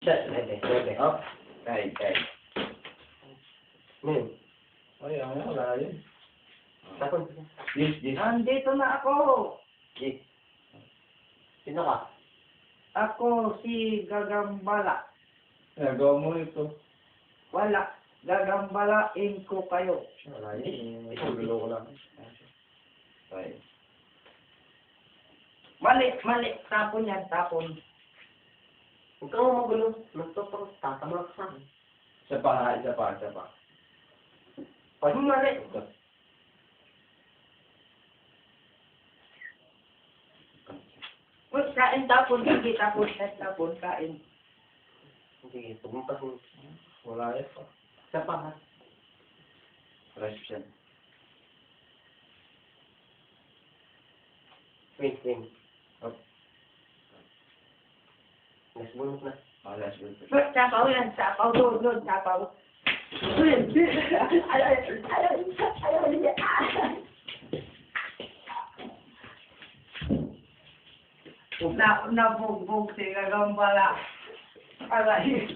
Pwede. Oh. Kahit. Ay, wala yun. Tapos. Yes. Nandito na ako. Sino ka? Ako si Gagambala. Nagawa mo ito. Wala. Gagambalain ko kayo. Wala yun. Itulo ko lang. Ay. Mali. Tapon yan, tapon. Huwag kang magulo. Tatama ka sa akin. Isa pa. Pag mali. Uy, kain tapon. Sige, tapon. Kain. Sige, pagmumpas mo. Wala yun. Isa pa ha. Reception. Wing. Up. Last bunot na. Last week. Uy, sapaw yan. Sapaw. Doon. Sapaw. Ayaw. Nabugbog si Gagambala. Aray.